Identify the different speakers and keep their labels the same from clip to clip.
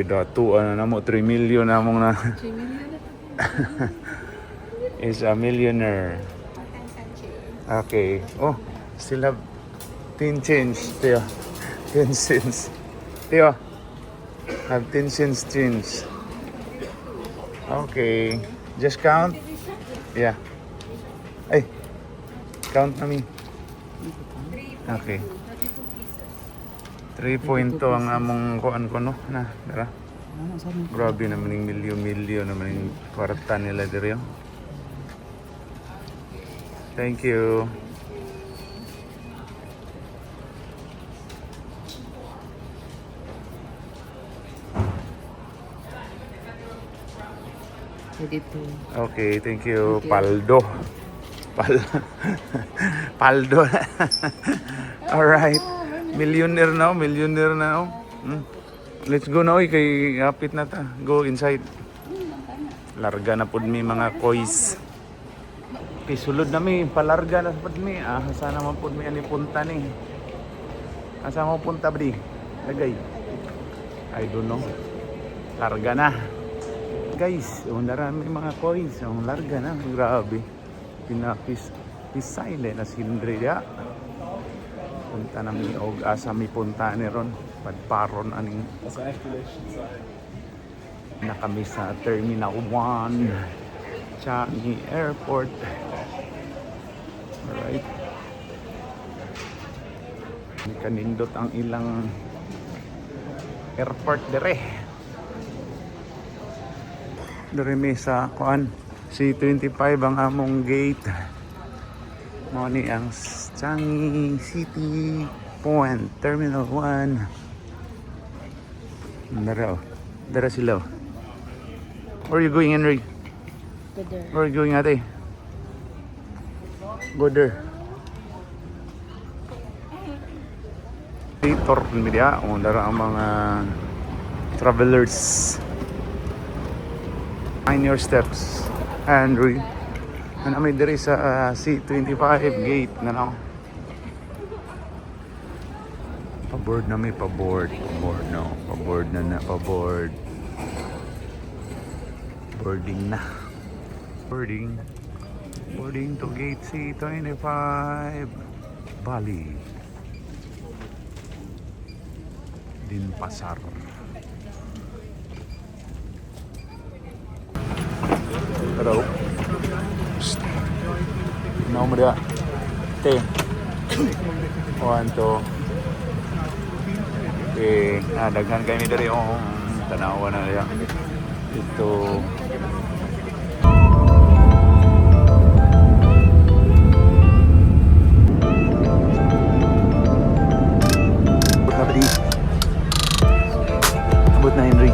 Speaker 1: Dato ano na mo 3 million na mong na
Speaker 2: 3 million na
Speaker 1: is a millionaire. Okay. Oh, still have 10 cents, Teo. 10 cents. Teo, have 10 cents change. Okay. Just count. Yeah. Ay, count na mi. Okay. 3.2 ang among kuan ko no na dara. Grabe naman yung milyon naman yung kwarta nila diri. Thank you.
Speaker 2: dito.
Speaker 1: Okay, thank you. Paldo. Paldo. Alright. Millionaire now. Let's go now. Kay hapit na ta. Go inside. Larga na pud mi mga kois. Okay, sulod na mi. Palarga na pud mi. Sana man pud mi ani punta ni. Asa mo punta bdi? Lagay. I don't know. Larga na. Guys, marami mga coins. Ang larga na. Grabe. Pinapis. Silent na sindriya. Punta na mi og asa mi punta ni ron. Padparon aning. Na kami sa Terminal 1. Changi Airport. Alright. Kanindot ang ilang airport dire. Dire sa kuan C25 ang among gate. Mo ni ang Changi City Point Terminal 1. Dara sila. Where are you going, Henry?
Speaker 2: Go there.
Speaker 1: Where are you going, ate? Go there. Dito media, dara ang mga travelers. Mind your steps, Henry. Ano may diri sa C25 gate na no. Paboard na may paboard no. Paboard na paboard. Boarding na. Boarding to gate C25 Bali. Denpasar. Hello. No mo dia. Te. 1 2. Daghan kami diri tanawa na ya. Ito abot na Henry.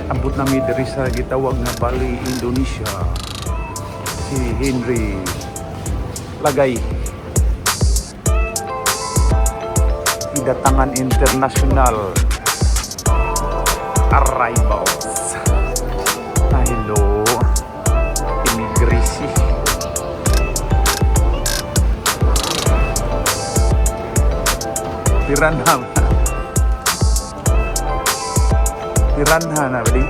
Speaker 1: Abot na mi diri sa gitawag na Bali, Indonesia. Si Henry Lagay. Datangan international arrivals. Hello, immigration. Piranha na bali.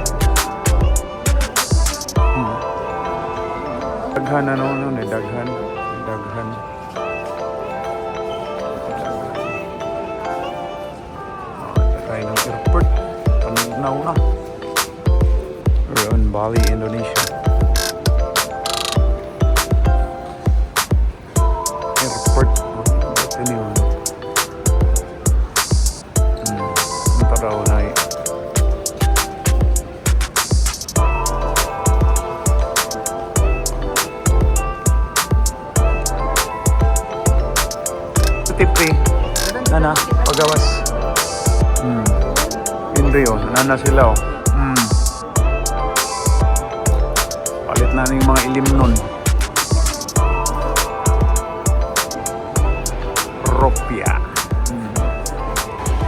Speaker 1: Daghan na no ni daghan. Tayo ng airport. Panagnaw na. We're on Bali, Indonesia. Airport. Ito yun. Taraw na eh. Tipri. Nana, pagawas. Hindi oh, nana sila oh. Palit na yung mga ilim nun. Ropia.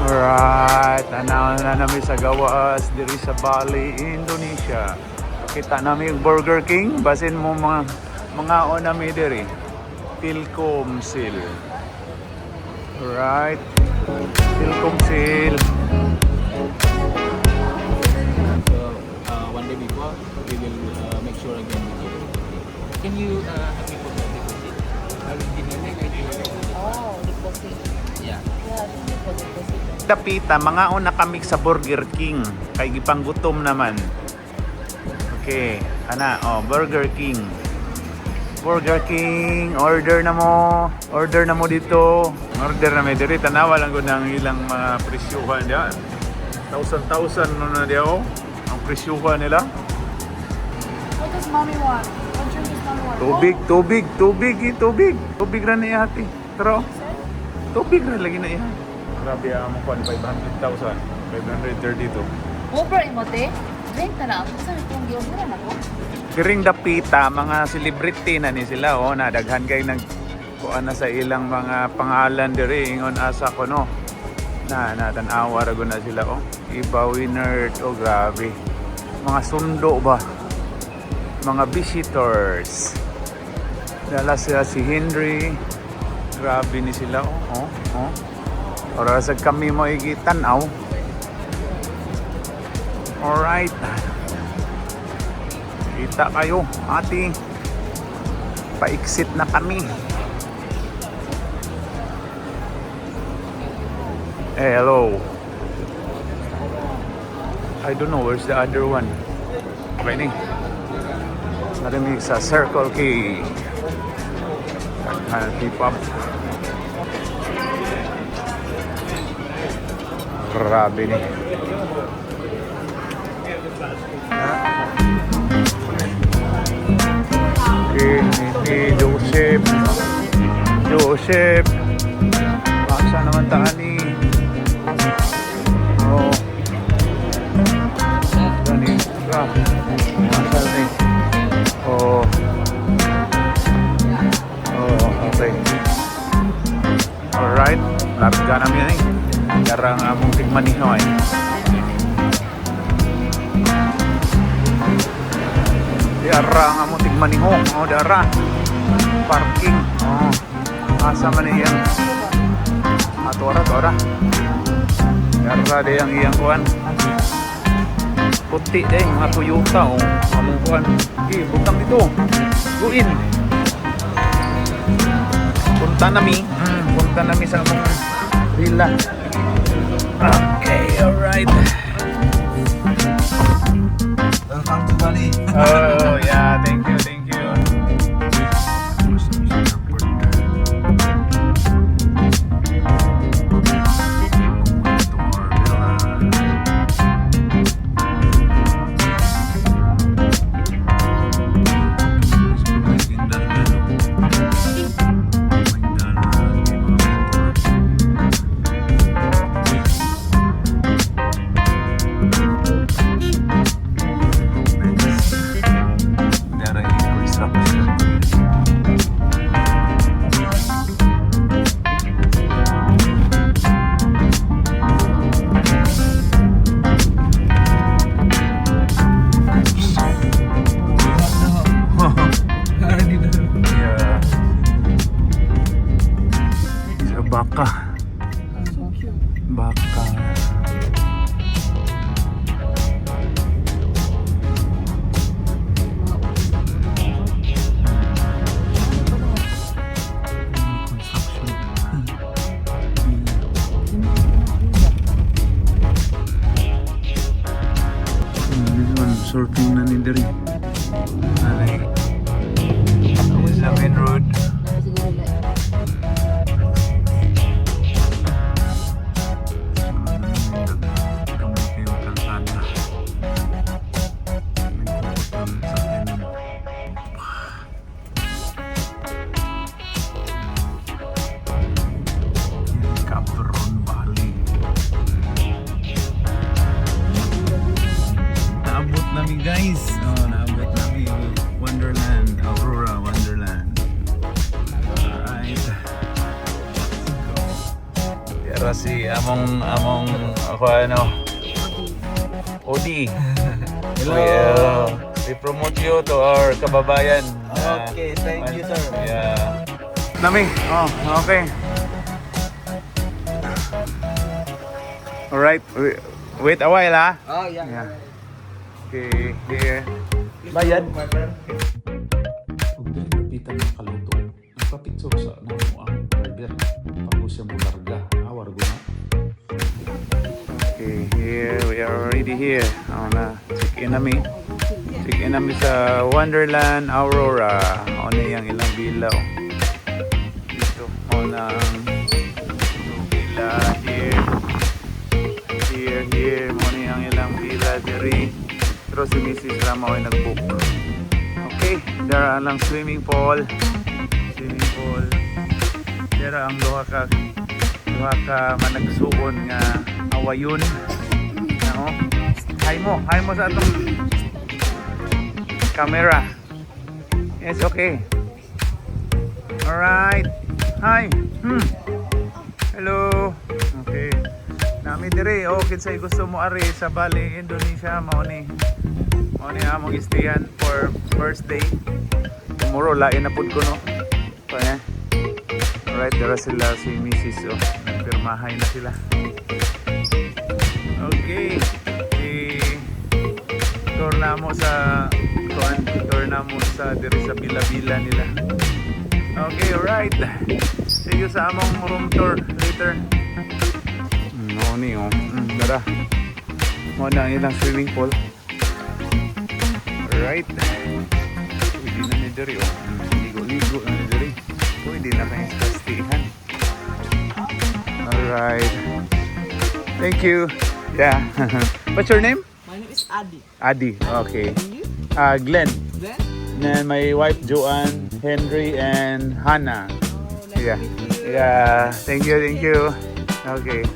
Speaker 1: Alright, nana namin sa gawas diri sa Bali, Indonesia. Kita namin yung Burger King, basin mo mga o namin diri. Pilcom Sil. Alright. Silkong sale.
Speaker 3: So, one day before, we will make sure again with you. Can you help me put the deposit? I will give you
Speaker 2: Oh, deposit.
Speaker 3: Yeah.
Speaker 2: Yeah, deposit.
Speaker 1: Dapita, mga una kami sa Burger King. Kay gipang gutom naman. Okay, ana, Burger King. Burger King, order na mo dito. Order na may diri, tanawa lang ko ng ilang mga presyuhan diyan. 1,000 na diya ang presyuhan nila.
Speaker 2: What does mommy want? What drink does mommy want?
Speaker 1: Tubig ra na ihati. Pero, tubig ra lagi na ihati. Grabe ang mga 500,000. 532.
Speaker 2: Over imote? Drink na na ako. Saan itong giorderan ako?
Speaker 1: Kiring dapita, mga celebrity na ni sila, nadaghan kay nag kuan na sa ilang mga pangalan diri ingon asa ko no. Natanawa ra na sila Iba winner grabe. Mga sundo ba? Mga visitors. Dala sila si Henry. Grabe ni sila Ora sa kami mo igitanaw. Alright. Kita kayo, ate. Pa-exit na kami. Hello. I don't know where's the other one. Okay ni. Narimig sa Circle K. Keep up. Grabe ni. Okay, Joseph. Asa naman taani? Dani. Asa ni? Okay. Alright, larga namin yan Jarang among tigmanihoy. Dara nga mo tigmaniho. Dara. Parking. Asa man iyang atora. Dara de yang iyang kuan. Puti de mga Toyota among kuan. Butang dito. Guin. Punta nami sa among villa. Okay, alright.
Speaker 3: Welcome to Bali.
Speaker 1: Oh, yeah, thank you. Baka. Surfing na ni Diri. Alay. This is the main road. Guys, naabot namin Wonderland, Aurora Wonderland. Alright. Pero si among Odi.
Speaker 3: Hello.
Speaker 1: We promote you to our kababayan.
Speaker 3: Okay, thank you, sir.
Speaker 1: Yeah. Nami, okay. Alright, wait a while ha.
Speaker 3: Oh, yeah.
Speaker 1: Yeah. Okay, here. Bayad. Kung dahil napitan ng kaluto, nagpapicture sa namo ang driver. Bago siya mo larga. Awar ko na. Okay, here we are already here. Ako na, check in namin. Check in namin sa Wonderland Aurora. Ako na yung ilang bilaw. Dito, ako na ang villa here. Here, mo na yung ilang villa diri. Pero si Mrs. Rama ay nag-book. Okay, there are lang swimming pool. There ang duha ka managsuon nga awayon. Ano? Hi mo sa atong camera. Yes, okay. Alright. Hi. Hello. Okay. Nami dire, kinsay gusto mo ari sa Bali, Indonesia, mao ni among istayan for first day. Tomorrow lain na pud ko no. Kaya. Alright, dara sila si Mrs. Nagpirmahay na sila. Okay. Tour na mo sa dire sa bila-bila nila. Okay, alright. See you sa among room tour later. Ni tara. Mo na ilang swimming pool. Alright. Pwede na ni diri ligo na ni diri. Pwede na kayo sa stayan. Alright. Thank you. Yeah. What's your name?
Speaker 2: My name is Adi.
Speaker 1: Adi. Okay.
Speaker 2: And you?
Speaker 1: Glenn.
Speaker 2: Glenn?
Speaker 1: And my wife Joanne, Henry, and Hannah.
Speaker 2: Oh, nice
Speaker 1: Yeah.
Speaker 2: to meet you.
Speaker 1: Yeah. Thank you. Okay.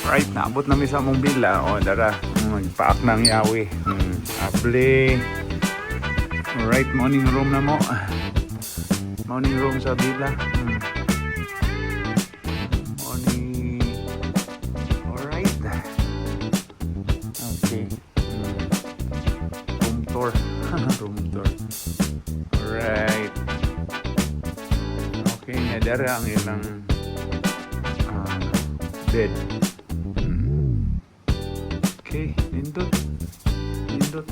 Speaker 1: Right, naabot namin sa among villa. O, dara. Magpaak ng yawi. Able. Alright, morning room na mo. Morning room sa villa. Morning. Alright. Okay. Room tour. Room tour. Alright. Okay, nga dara ang ilang bed. Okay, nindot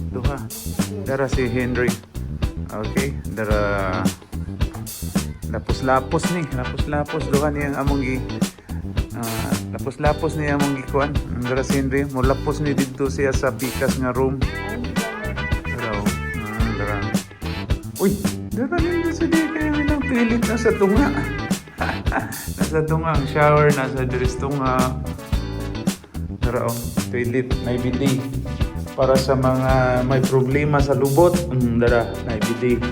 Speaker 1: duha. Dara si Henry. Okay, dara lapos duha niya among lapos niya among gikuan. Dara si Henry, mo lapos ni didto siya sa pikas nga room. Dara. Uy, dara nindot sa di kaya lang pilit na sa tunga. Nasa tunga ang shower, nasa diris tunga. Dara toilet, may bidet. Para sa mga may problema sa lubot, dara, may bidet.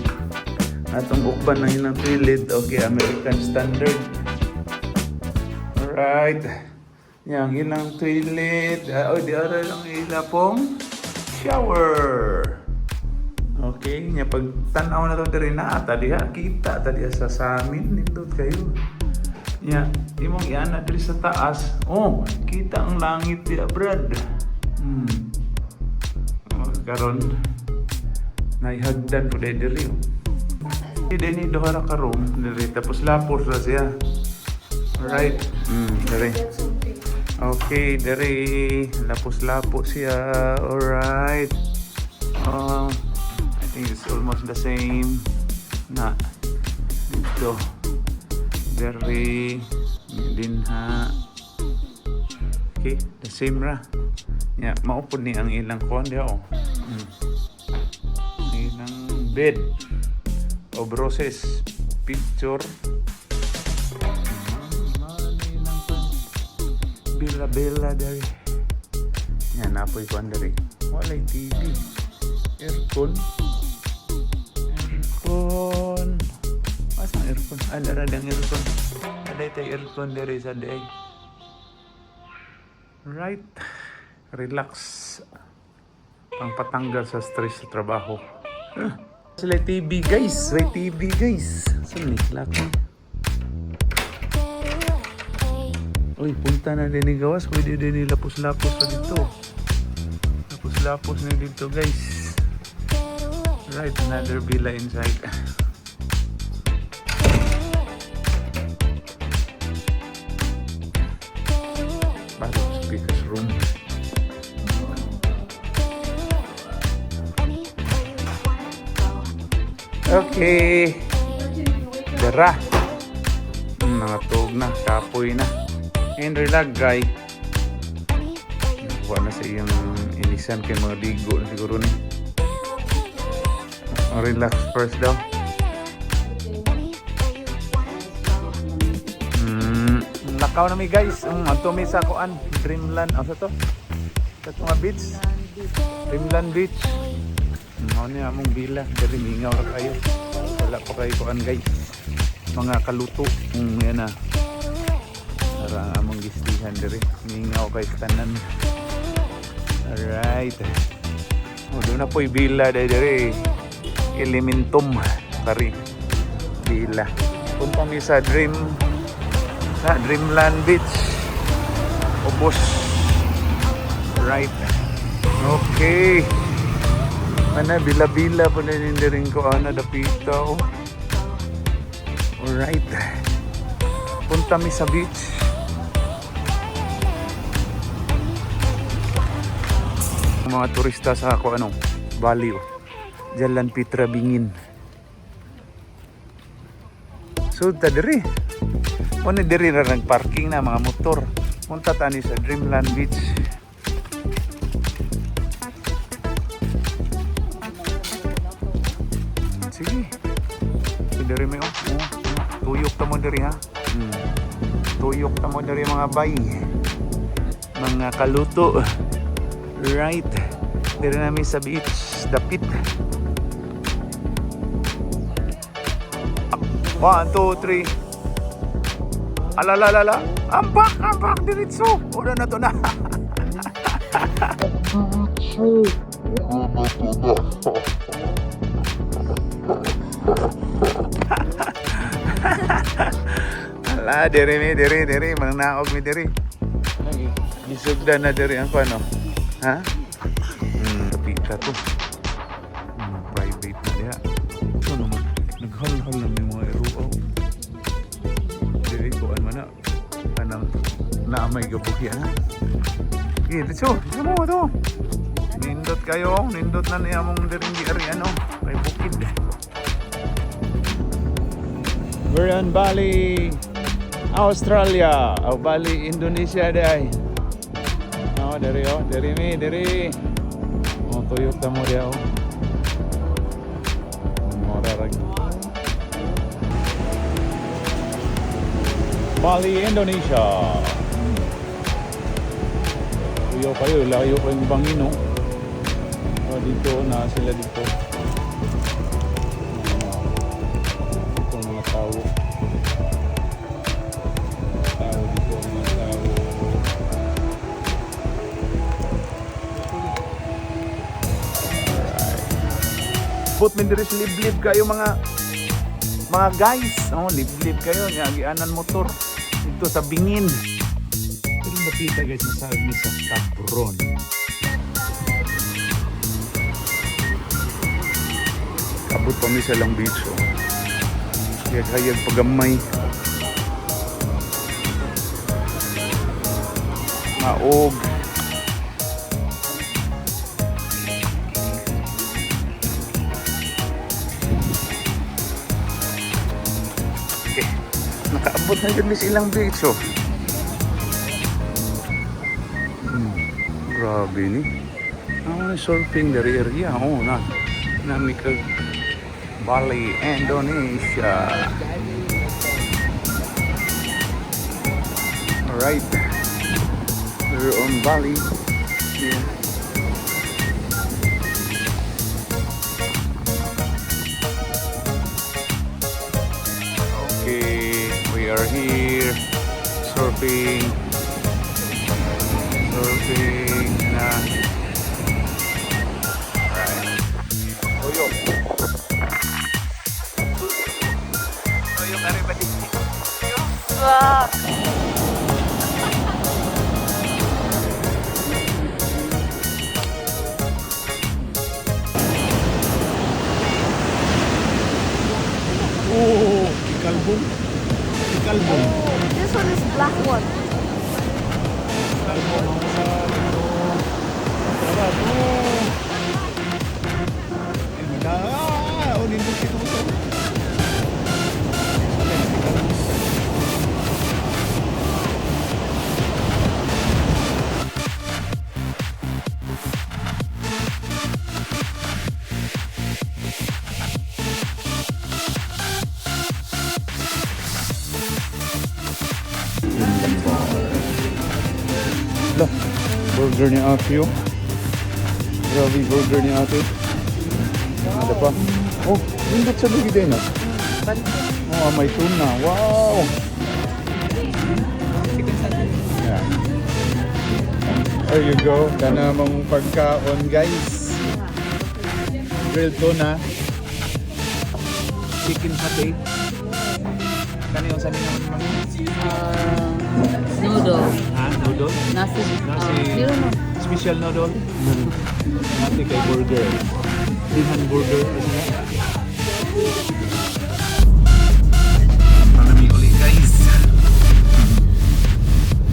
Speaker 1: Atong ukban na ilang toilet, okay, American standard. Alright. Yang ilang toilet, di ara lang ila pong shower. Okay, nya pag tan-aw na to diri na diha kita diha sa amin nindot kayo. Nya imong iana diri sa taas. Oh, kita ang langit diha, brad. Karon naihagdan po diri. Dini duha ra ka room diri tapos lapos ra siya. Alright. Diri. Okay, diri lapos siya. Alright. I think it's almost the same na dito. Diri din ha. Okay, the same ra. Yeah, maupod ni ang ilang kuan diha ilang bed of roses picture. Bella dari. Yan napoy kuan dari. Walay TV. Aircon. Pasang aircon. Ada radang aircon. Ada tay aircon dari sa day. Right. Relax. Pangpatanggal sa stress sa trabaho. Sila TV guys. May TV guys. Saan ni? Laki. Uy, punta na din ni gawas. Pwede din ni lapos-lapos pa dito. Lapos-lapos na dito guys. Right, another villa inside. Pasok sa speaker's room. Okay. Dara. Mga tuog na, kapoy na. And relagay. Nakuha na sa iyang inisan kay mga ligo na siguro ni. Relax first daw. Lakaw na mi guys. Ato mi sa kuan, Dreamland. Ano sa to? Sa mga beach. Dreamland Beach. Ano niya among bila. Dari mingaw ra kayo. Wala pa kayo kuan guys. Mga kaluto. Yan na. Para among gistihan dari. Mingaw kay tanan. Alright. Doon na po'y bila dari. Elementum. Kari. Bila. Punta mi sa Dreamland Beach. Ubos. Right. Okay. Mana bila-bila po na rin ko dapita oh. Alright. Punta mi sa beach. Mga turista sa ako Bali oh. Jalan Pitra Bingin. So diri. Ano diri na nagparking na mga motor. Punta tani sa Dreamland Beach. Sige. So diri may tuyok ta mo diri ha. Tuyok ta mo diri mga bay. Mga kaluto. Right. Diri namin sa beach. Dapit. 1, 2, 3. Alalalala. Ambak, diretso. Una na to na. Ala, diri. Mananaog mi diri. Gisugdan na diri ang ano. Ha? Pita to. Private na diha. Ito naman. Naghal-hal na may mga eruaw. Diri ko man na. Kanang naamay gabuhi ha. Dito mo to. Nindot kayo. Nindot na niya mong diring di ari kay bukid. We're in Bali, Australia. Bali, Indonesia day. Diri. Tuyok ta mo dia Mora rag. Bali, Indonesia. Tuyok kayo, layo pa yung bangin dito na sila dito. Itong mga tao. Dito mga tao. Put me diri liblib kayo mga guys. Liblib kayo nya gianan motor dito sa Bingin. Pero napita guys sa Cabron. Abot pa mi sa lang beach hayag pagamay. Maog. Nakaabot na yun silang beach grabe ni. Surfing dari area nami ka Bali, Indonesia. Alright. We're on Bali. Yeah. Okay, we are here surfing na. Right. Tuyok na rin ba dito?
Speaker 2: Oh, This one is black one.
Speaker 1: Kalbo mangsa dito. Sarado. Ina, unin mo kinusan. Lah, burger ni Ate oh. Grabe burger ni Ate. Ada pa? Oh, lindot sa lugi din ah. Oh, may tuna. Wow! Yeah. There you go. Kana mong pagkaon guys. Grilled tuna. Chicken satay. Kani yung sabi ng mga
Speaker 4: Noodle.
Speaker 1: ha? Noodle?
Speaker 4: Nasi.
Speaker 1: Nasi.
Speaker 4: Zero no.
Speaker 1: Special noodle. Nanti kay burger. Dihan burger. Panami ulit guys.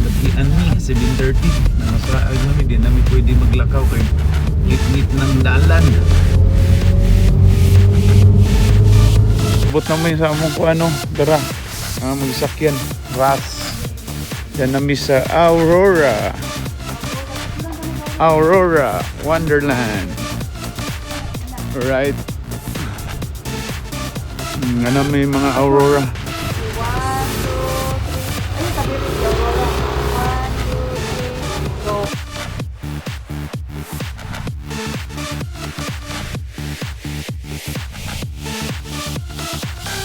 Speaker 1: Gabian ni 7:30. Nasa ay namin din namin pwede maglakaw kay ngit-ngit ng dalan. Subot naman sa among ko ano, dara. Magsakyan. Ras. Yan namin sa Aurora. Aurora Wonderland. Alright. Ano may mga Aurora.